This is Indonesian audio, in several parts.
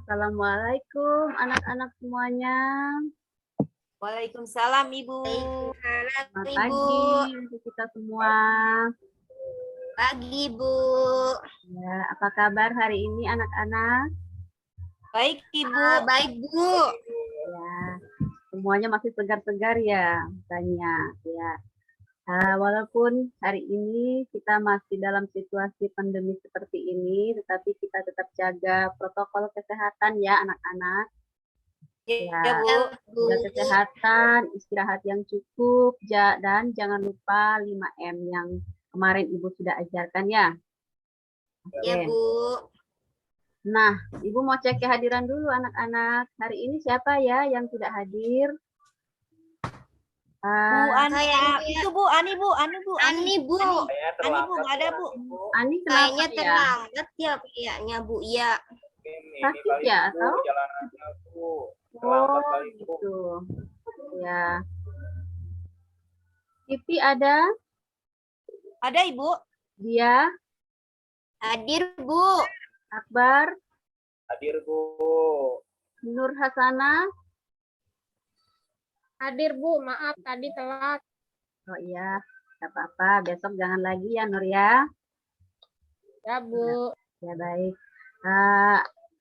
Assalamualaikum anak-anak semuanya. Waalaikumsalam Ibu. Selamat pagi untuk kita semua. Pagi, Bu. Ya, apa kabar hari ini anak-anak? Baik Ibu. Baik, Bu. Ya, semuanya masih segar-segar ya, tanya. Ya. Walaupun hari ini kita masih dalam situasi pandemi seperti ini, tetapi kita tetap jaga protokol kesehatan ya anak-anak. Ya, Bu. Jaga kesehatan, istirahat yang cukup, dan jangan lupa 5M yang kemarin Ibu sudah ajarkan ya. Oke. Ya, Bu. Nah, Ibu mau cek kehadiran dulu anak-anak. Hari ini siapa ya yang tidak hadir? Bu Ani, itu Bu Ani, Bu. Ani, Bu. Ani, Bu, nggak ada Bu. Ani kenapa Kayaknya ya? terlambat ya kayaknya, Bu. Ya. Sakit ya atau? Oh, gitu. Ya. Siti ada? Ada Ibu. Dia? Hadir, Bu. Akbar? Hadir, Bu. Nur Hasanah? Hadir, Bu. Maaf tadi telat. Oh iya, nggak apa-apa. Besok jangan lagi ya, Nur ya. Ya, Bu. Ya, baik.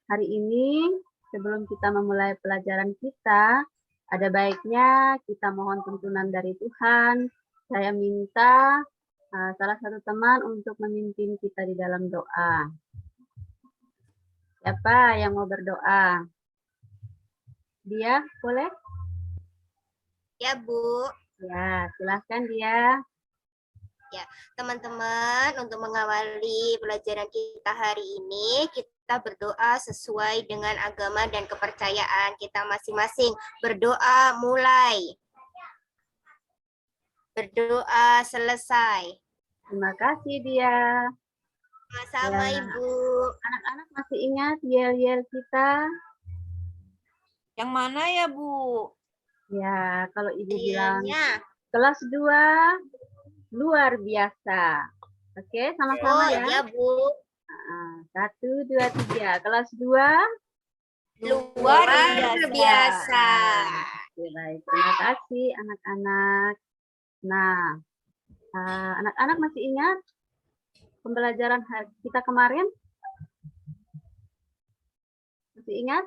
Hari ini, sebelum kita memulai pelajaran kita, ada baiknya kita mohon tuntunan dari Tuhan. Saya minta salah satu teman untuk memimpin kita di dalam doa. Siapa yang mau berdoa? Dia, boleh? Ya, Bu. Ya, silahkan dia. Teman-teman, untuk mengawali pelajaran kita hari ini, kita berdoa sesuai dengan agama dan kepercayaan kita masing-masing. Berdoa mulai. Berdoa selesai. Terima kasih dia. Sama-sama, Ya. Ibu. Anak-anak masih ingat yel-yel kita? Yang mana ya Bu? Ya, kalau Ibu bilang Iya. kelas 2 luar biasa. Oke, sama-sama Oh, ya. iya, Bu. 1, 2, 3. Kelas 2 Luar biasa. Oke, baik. Terima kasih anak-anak. Nah, anak-anak masih ingat pembelajaran kita kemarin? Masih ingat?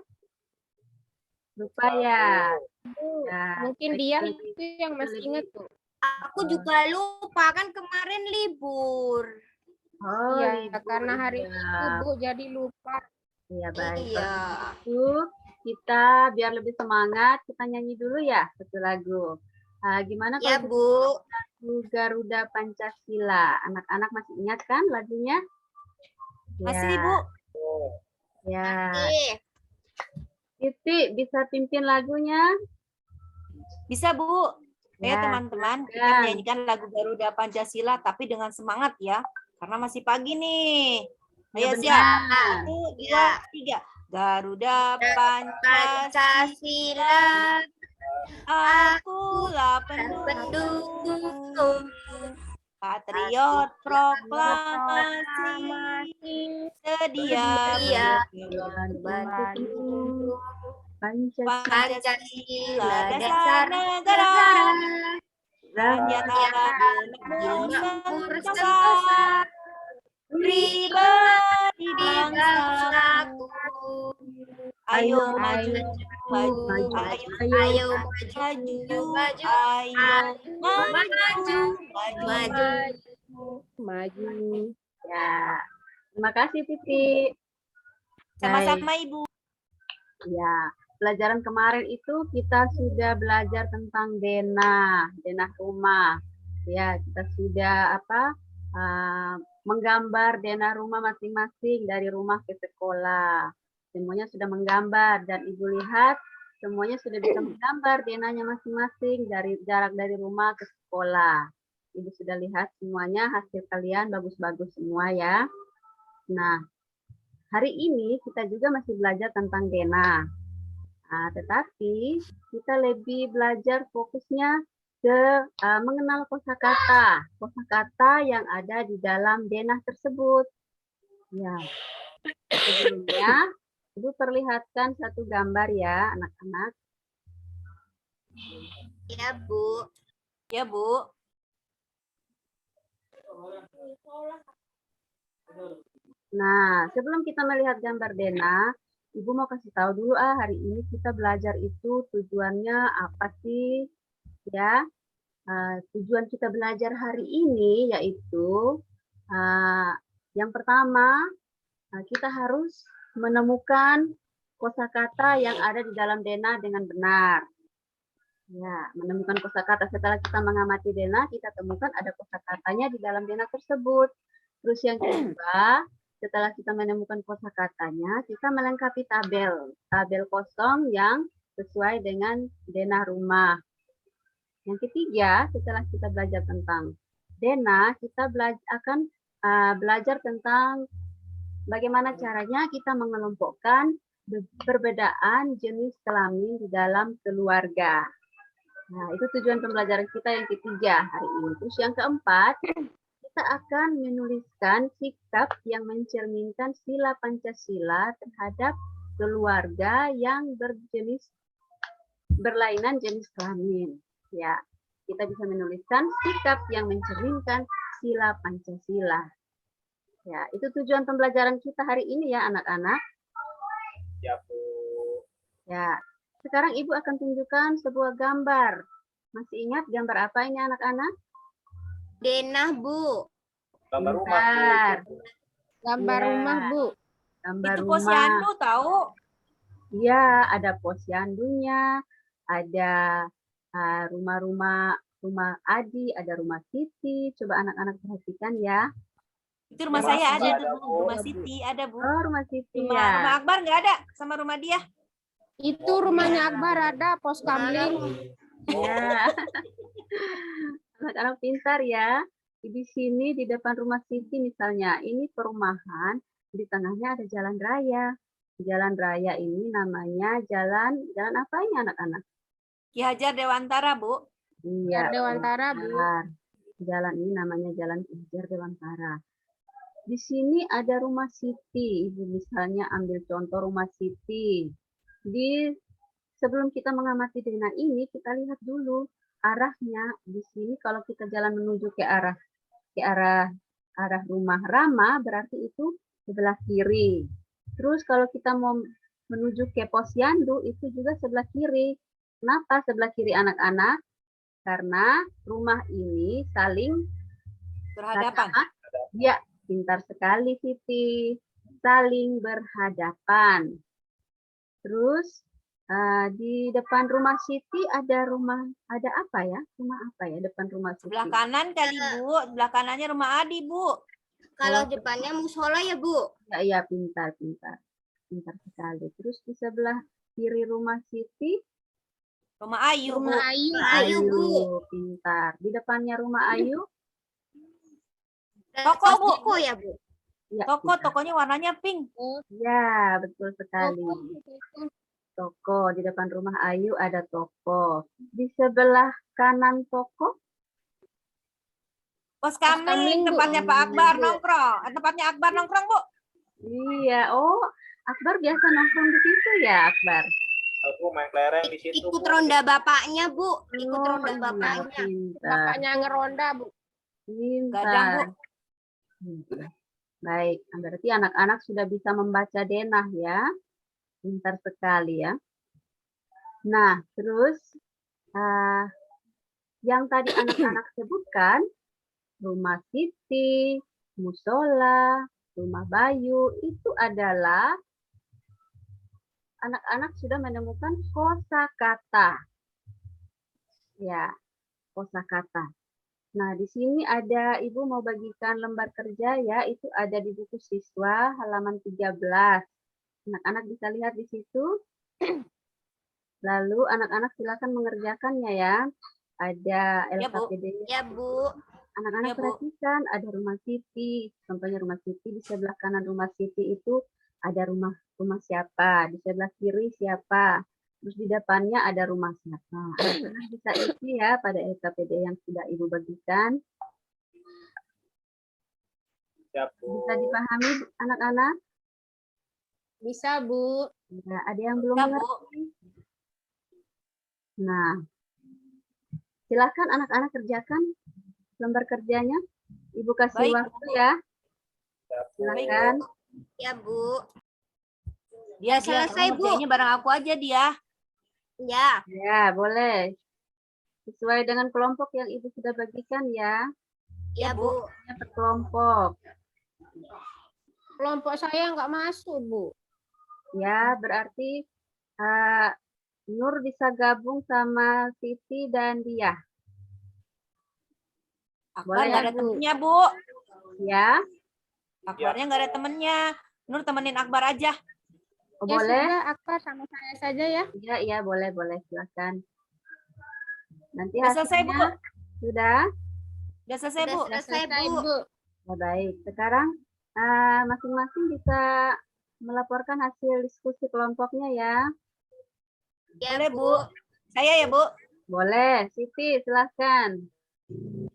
Lupa ya. Ya, Mungkin dia itu yang masih ingat, Bu. Aku juga lupa, kan kemarin libur. Oh, Iya, libur karena hari ya. itu, Bu, jadi lupa. Iya, baik. Iya. Itu kita biar lebih semangat, kita nyanyi dulu ya satu lagu. Gimana Ya, kalau Bu. lagu Garuda Pancasila? Anak-anak masih ingat kan lagunya? Masih Ya. Bu. Ya. Oke. Siti bisa pimpin lagunya? Bisa Bu. Ya, Teman-teman, kita silakan. menyanyikan lagu Garuda Pancasila tapi dengan semangat ya. Karena masih pagi nih. Ya, Ayo siap. benar. 1, 2, 3. Garuda Pancasila, Pancasila, akulah pendukung pendukung. Patriot proklamasi, sedia Bantu Pancasila Pancasila dasar negara, nyata makmur bangsa, pribadi bangsaku. Ayo maju, maju, Ayo maju, maju, Maju. Ya, terima kasih Titi. Sama-sama Ibu. Ya, pelajaran kemarin itu kita sudah belajar tentang denah rumah. Ya, kita sudah menggambar denah rumah masing-masing dari rumah ke sekolah. Semuanya sudah menggambar dan Ibu lihat semuanya sudah bisa menggambar denahnya masing-masing dari jarak dari rumah ke sekolah. Ibu sudah lihat semuanya, hasil kalian bagus-bagus semua ya. Nah, hari ini kita juga masih belajar tentang denah. Tetapi kita lebih belajar fokusnya ke mengenal kosakata yang ada di dalam denah tersebut. Ya, sebelumnya Ibu perlihatkan satu gambar ya, anak-anak. Ya, Bu. Ya, Bu. Nah, sebelum kita melihat gambar Dena, Ibu mau kasih tahu dulu hari ini kita belajar itu tujuannya apa sih? Ya, tujuan kita belajar hari ini yaitu yang pertama kita harus menemukan kosakata yang ada di dalam Dena dengan benar. Ya, menemukan kosakata setelah kita mengamati Dena, kita temukan ada kosakatanya di dalam Dena tersebut. Terus yang kedua, setelah kita menemukan kosakatanya, kita melengkapi tabel kosong yang sesuai dengan Dena rumah. Yang ketiga, setelah kita belajar tentang Dena, kita akan belajar tentang bagaimana caranya kita mengelompokkan perbedaan jenis kelamin di dalam keluarga. Nah, itu tujuan pembelajaran kita yang ketiga hari ini. Terus yang keempat, kita akan menuliskan sikap yang mencerminkan sila Pancasila terhadap keluarga yang berlainan jenis kelamin. Ya, kita bisa menuliskan sikap yang mencerminkan sila Pancasila. Ya, itu tujuan pembelajaran kita hari ini ya, anak-anak. Ya, Bu. Ya, sekarang Ibu akan tunjukkan sebuah gambar. Masih ingat gambar apa ini anak-anak? Denah, Bu. Gambar rumah, Bentar. Bu. Gambar Ya. rumah, Bu. Gambar Itu rumah. posyandu tahu. Iya, ada posyandunya, ada rumah-rumah rumah Adi, ada rumah Siti. Coba anak-anak perhatikan ya. Itu rumah Rumah saya Akbar ada ada, tuh, Bu. Bu. Rumah Siti ada, Bu. Oh, rumah Siti Rumah ya. Akbar nggak ada sama rumah dia. Itu rumahnya Akbar ada, pos kamling. Ya. Anak-anak pintar ya. Di sini di depan rumah Siti misalnya, ini perumahan, di tengahnya ada jalan raya. Jalan raya ini namanya jalan apa ini anak-anak? Ki Hajar Dewantara, Bu. Iya. Dewantara, Bu. benar. Jalan ini namanya Jalan Ki Hajar Dewantara. Di sini ada rumah Siti. Ibu misalnya ambil contoh rumah Siti. Sebelum kita mengamati Dena ini, kita lihat dulu arahnya. Di sini kalau kita jalan menuju ke arah rumah Rama, berarti itu sebelah kiri. Terus kalau kita mau menuju ke posyandu, itu juga sebelah kiri. Kenapa sebelah kiri anak-anak? Karena rumah ini saling Berhadapan. Ya, pintar sekali Siti. Saling berhadapan. Terus di depan rumah Siti ada apa ya? Rumah apa ya depan rumah Siti? Sebelah kanan kali, Bu. Sebelah kanannya rumah Adi, Bu. Kalau depannya musola ya, Bu. Ya, pintar sekali. Terus di sebelah kiri rumah Siti, Rumah Ayu, Bu. Rumah Ayu. Ayu, Bu. pintar. Di depannya rumah Ayu, Toko, Bu. Toko ya, Bu. ya, Toko, pintar. tokonya warnanya pink. Ya, betul sekali. Toko. Toko, di depan rumah Ayu ada toko. Di sebelah kanan toko, Pos kamling, kamling, Bu. tempatnya Pak Akbar nongkrong. Tempatnya Akbar nongkrong, Bu. iya. Oh, Akbar biasa nongkrong di situ ya, Akbar? Aku main kelereng di situ, Ikut Bu. ronda bapaknya, Bu. Ikut Oh, ronda iya, bapaknya. pintar. Bapaknya ngeronda, Bu. Gadang, Bu. Pintar. Baik, berarti anak-anak sudah bisa membaca denah ya. Pintar sekali ya. Nah, terus yang tadi anak-anak sebutkan, rumah Siti, musola, rumah Bayu, itu adalah anak-anak sudah menemukan kosakata. Ya, kosakata. Nah, di sini ada Ibu mau bagikan lembar kerja ya, itu ada di buku siswa halaman 13. Anak-anak bisa lihat di situ. Lalu anak-anak silakan mengerjakannya ya. Ada Ya, Bu. LKPD-nya. Ya, Bu. Anak-anak Ya, Bu. perhatikan ada rumah Siti. Contohnya rumah Siti, di sebelah kanan rumah Siti itu ada rumah siapa, di sebelah kiri siapa. Terus di depannya ada rumah siapa. Anak-anak bisa isi ya pada LKPD yang sudah Ibu bagikan. Siap, Bu. Bisa dipahami anak-anak? Bisa, Bu. Ya, ada yang belum Ya, Bu. mengerti? Nah, silakan anak-anak kerjakan lembar kerjanya. Ibu kasih Baik, waktu Bu. ya. Siap, Bu. Silakan. Ya, Bu. Dia Selesai, Bu. ngerjainnya bareng aku aja dia. Ya. Ya, boleh. Sesuai dengan kelompok yang Ibu sudah bagikan ya. Ya, Bu. Ya, per kelompok. Kelompok saya nggak masuk, Bu. Ya, berarti Nur bisa gabung sama Siti dan Dia. Akbar Boleh nggak ya, ada Bu? temennya, Bu. Ya, Akbarnya nggak ada temennya. Nur temenin Akbar aja. oh, Ya boleh. sudah, Akbar sama saya saja ya. Iya, iya, boleh, silakan. Nanti Udah selesai, Bu. hasilnya sudah. Udah selesai, Udah Bu. selesai, Selesai, Bu. Bu. Ya, baik. Sekarang masing-masing bisa melaporkan hasil diskusi kelompoknya ya. Ya, Boleh, Bu. Bu. Saya ya, Bu. Boleh, Siti silahkan.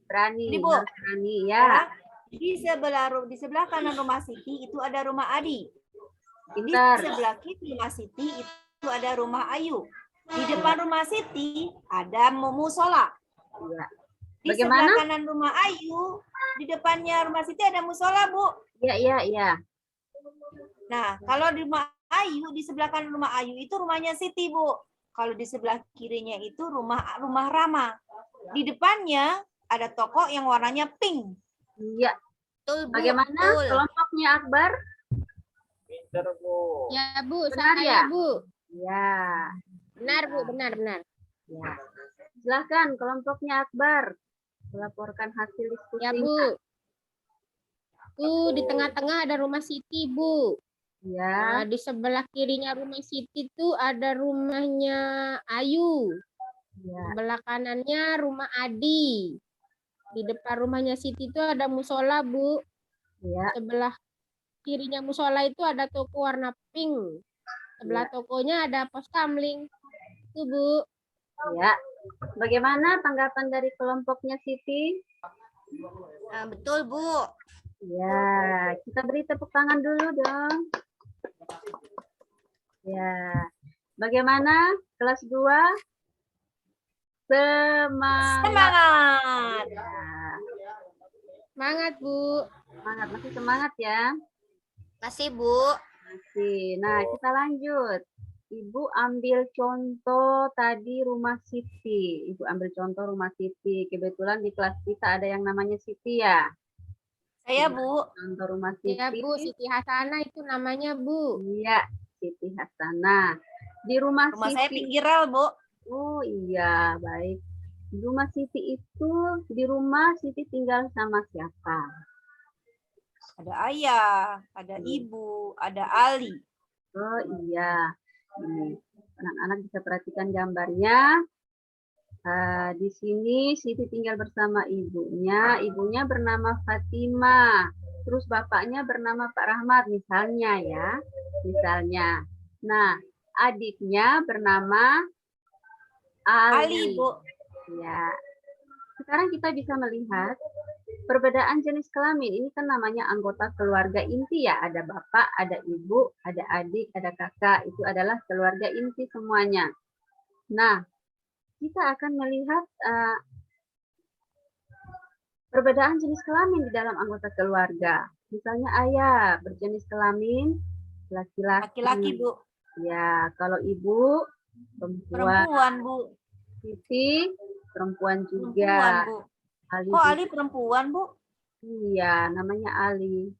Berani, Ini, Bu. harus berani ya. Ya. Di sebelah kanan rumah Siti itu ada rumah Adi. Di Pintar. sebelah kiri rumah Siti itu ada rumah Ayu. Di depan rumah Siti ada musola. Ya. Di Bagaimana? sebelah kanan rumah Ayu, di depannya rumah Siti ada musola, Bu. Iya, iya, iya. Nah, kalau di rumah Ayu, di sebelah kanan rumah Ayu itu rumahnya Siti, Bu. Kalau di sebelah kirinya itu rumah Rama. Di depannya ada toko yang warnanya pink. Iya. Betul, Bu. Bagaimana Betul. kelompoknya Akbar? Pinter, Bu. Ya, Bu. Benar Saya, ya? Bu. Ya. Benar, Bu. Benar. Ya. Silahkan kelompoknya Akbar melaporkan hasil Ya, diskusinya. Bu. Di tengah-tengah ada rumah Siti, Bu. Ya. Nah, di sebelah kirinya rumah Siti tuh ada rumahnya Ayu. Ya. Sebelah kanannya rumah Adi. Di depan rumahnya Siti itu ada musola, Bu. Ya. Sebelah kirinya musola itu ada toko warna pink. Sebelah tokonya ada pos kamling. Itu, Bu. Ya. Bagaimana tanggapan dari kelompoknya Siti? Nah, betul, Bu. Ya, kita beri tepuk tangan dulu dong. Ya. Bagaimana kelas 2? Semangat. Semangat. Ya. Semangat, Bu. Semangat, masih semangat ya. Kasih, Bu. Masih. Nah, kita lanjut. Ibu ambil contoh tadi rumah Siti. Ibu ambil contoh rumah Siti. Kebetulan di kelas kita ada yang namanya Siti ya. Saya, Bu. Contoh rumah Siti. Ya, Bu. Siti Hasanah itu namanya, Bu. Iya, Siti Hasanah. Di rumah Rumah saya Siti. pinggir rel, Bu. Oh iya, baik. Di rumah Siti itu, di rumah Siti tinggal sama siapa? Ada ayah, ada ibu, ada Ali. Oh iya. Ini, anak-anak bisa perhatikan gambarnya. Di sini Siti tinggal bersama ibunya. Ibunya bernama Fatima. Terus bapaknya bernama Pak Rahmat misalnya ya. Misalnya. Nah, adiknya bernama Ali, Bu. Ya. Sekarang kita bisa melihat perbedaan jenis kelamin. Ini kan namanya anggota keluarga inti ya. Ada bapak, ada ibu, ada adik, ada kakak. Itu adalah keluarga inti semuanya. Nah, kita akan melihat perbedaan jenis kelamin di dalam anggota keluarga. Misalnya ayah berjenis kelamin laki-laki. Laki-laki, Bu. Ya, kalau ibu perempuan. Perempuan, Bu. Siti perempuan Perempuan, juga. Bu. Ali Kok juga. Ali perempuan, Bu? Iya, namanya Ali.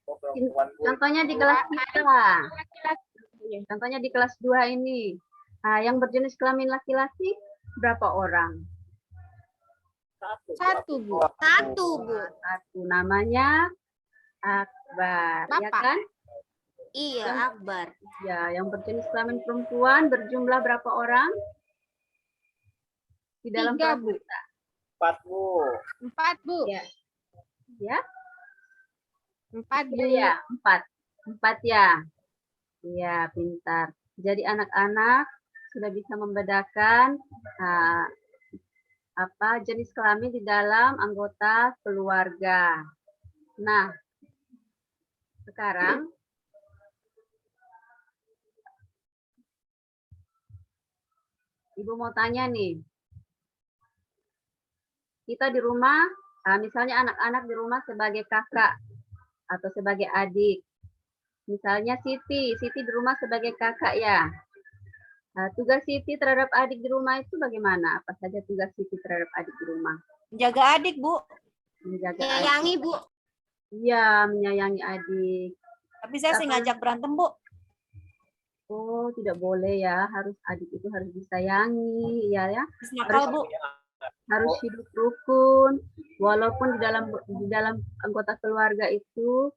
Oh, perempuan, Bu. Contohnya di kelas kita. Contohnya di kelas 2 ini. Yang berjenis kelamin laki-laki berapa orang? Satu, Bu. Satu, Bu. Satu, namanya Akbar. Ya Bapak. kan? Iya, Akbar. Ya, yang berjenis kelamin perempuan berjumlah berapa orang? Di dalam 3, kelas Bu. kita. 4, Bu. 4, Bu. Ya. Ya, 4, Bu. ya, 4. 4 ya. Iya, pintar. Jadi anak-anak sudah bisa membedakan apa jenis kelamin di dalam anggota keluarga. Nah, sekarang Ibu mau tanya nih. Kita di rumah, misalnya anak-anak di rumah sebagai kakak atau sebagai adik. Misalnya Siti di rumah sebagai kakak ya. Tugas Siti terhadap adik di rumah itu bagaimana? Apa saja tugas Siti terhadap adik di rumah? Jaga adik, Bu. Menjaga adik. Menyayangi, Bu. Iya, menyayangi adik. Tapi saya sih ngajak berantem, Bu. Oh, tidak boleh ya. Harus adik itu harus disayangi, ya. Terus nakal, Bu. Harus hidup rukun. Walaupun di dalam anggota keluarga itu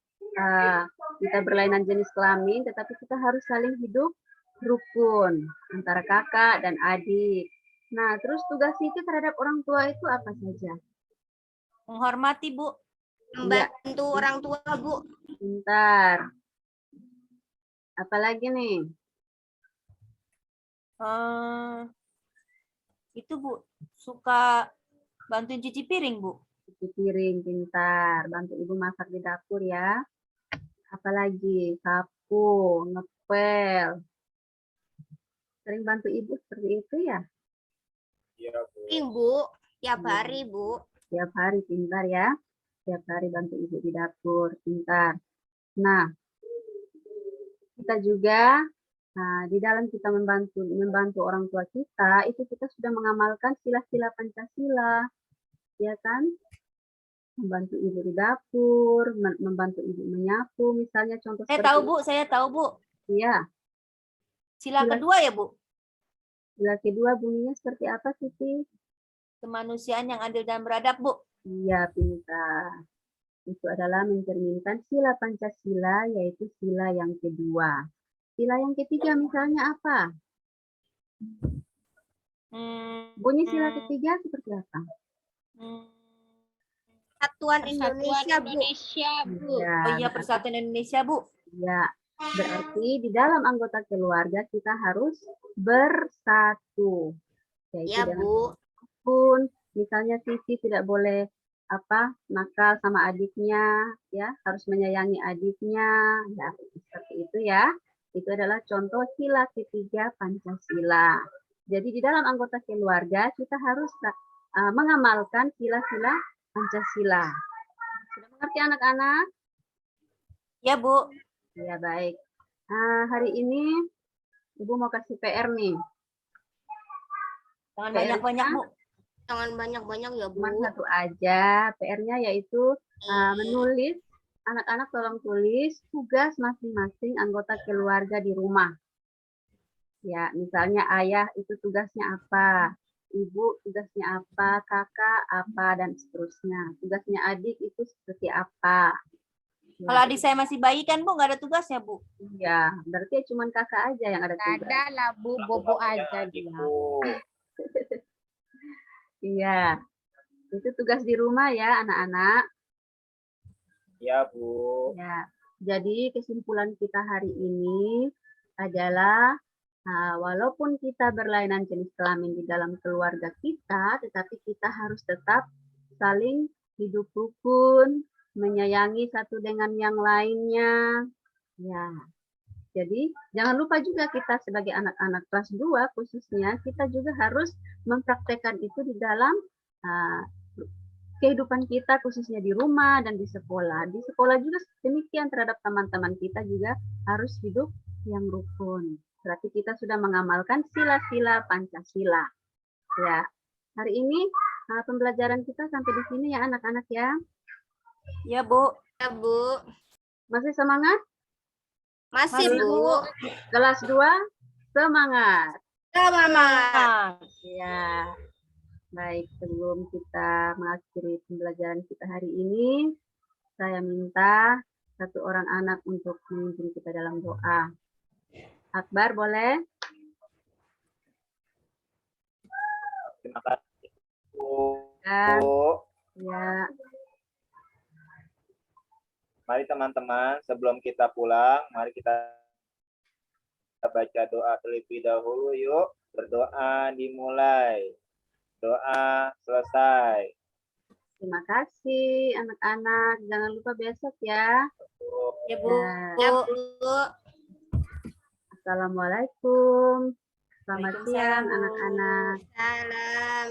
kita berlainan jenis kelamin, tetapi kita harus saling hidup rukun antara kakak dan adik. Nah, terus tugas Siti terhadap orang tua itu apa saja? Menghormati, Bu. Membantu orang tua, Bu. Bentar. Apalagi nih? Itu, Bu. Suka bantuin cuci piring, Bu. Cuci piring, pintar. Bantu ibu masak di dapur ya. Apalagi? Sapu, ngepel. Sering bantu ibu seperti itu ya? Iya, Bu. Bu. Tiap hari, Bu. Tiap hari, pintar ya. Tiap hari bantu ibu di dapur, pintar. Nah, kita juga di dalam kita membantu orang tua kita, itu kita sudah mengamalkan sila-sila Pancasila, ya kan? Membantu ibu di dapur, membantu ibu menyapu, misalnya contoh Saya seperti tahu, Bu. Saya tahu, Bu. Iya. Sila kedua ya, Bu. Sila kedua bunyinya seperti apa, Siti? Kemanusiaan yang adil dan beradab, Bu. Iya, pintar. Itu adalah mencerminkan sila Pancasila, yaitu sila yang kedua. Sila yang ketiga misalnya apa? Bunyi sila ketiga seperti apa? Persatuan Persatuan Indonesia, Bu. Indonesia, Bu. Ya, Oh iya, Persatuan Indonesia, Bu. ya, berarti di dalam anggota keluarga kita harus bersatu. Yaitu Ya, dengan Bu. pun misalnya Siti tidak boleh nakal sama adiknya, ya harus menyayangi adiknya, ya seperti itu ya. Itu adalah contoh sila ketiga Pancasila. Jadi di dalam anggota keluarga kita harus mengamalkan sila-sila Pancasila. Sudah mengerti anak-anak? Ya, Bu. Ya baik. Hari ini Ibu mau kasih PR nih. Jangan banyak-banyak, Bu. Jangan banyak-banyak ya, Bu. Cuma satu aja. PR-nya yaitu menulis. Anak-anak tolong tulis tugas masing-masing anggota keluarga di rumah. Ya, misalnya ayah itu tugasnya apa, ibu tugasnya apa, kakak apa, dan seterusnya. Tugasnya adik itu seperti apa. Ya, Kalau adik saya masih bayi kan, Bu, nggak ada tugasnya, Bu. iya, berarti cuma kakak aja yang ada tugas. Ada lah, Bu. Bobo aja dia. Adikku. Iya, itu tugas di rumah ya anak-anak. Iya, Bu. Ya, jadi kesimpulan kita hari ini adalah walaupun kita berlainan jenis kelamin di dalam keluarga kita, tetapi kita harus tetap saling hidup rukun, menyayangi satu dengan yang lainnya. Ya, jadi jangan lupa juga kita sebagai anak-anak kelas 2 khususnya, kita juga harus mempraktekkan itu di dalam kehidupan kita khususnya di rumah dan di sekolah. Di sekolah juga demikian terhadap teman-teman kita juga harus hidup yang rukun. Berarti kita sudah mengamalkan sila-sila Pancasila. Ya, hari ini pembelajaran kita sampai di sini ya anak-anak ya. Ya, Bu. Ya, Bu. Masih semangat? Masih, Masih, Bu. Kelas 2, semangat. Semangat. Ya. Baik, sebelum kita mengakhiri pembelajaran kita hari ini, saya minta satu orang anak untuk memimpin kita dalam doa. Akbar, boleh? Terima kasih, Bu. Ya. Bu. Ya. Mari teman-teman, sebelum kita pulang, mari kita baca doa terlebih dahulu yuk. Berdoa dimulai. Doa selesai. Terima kasih anak-anak. Jangan lupa besok ya. Ya, Bu. Ya. Ya, Bu. Assalamualaikum. Selamat Waalaikumsalam, siang Bu. anak-anak. Salam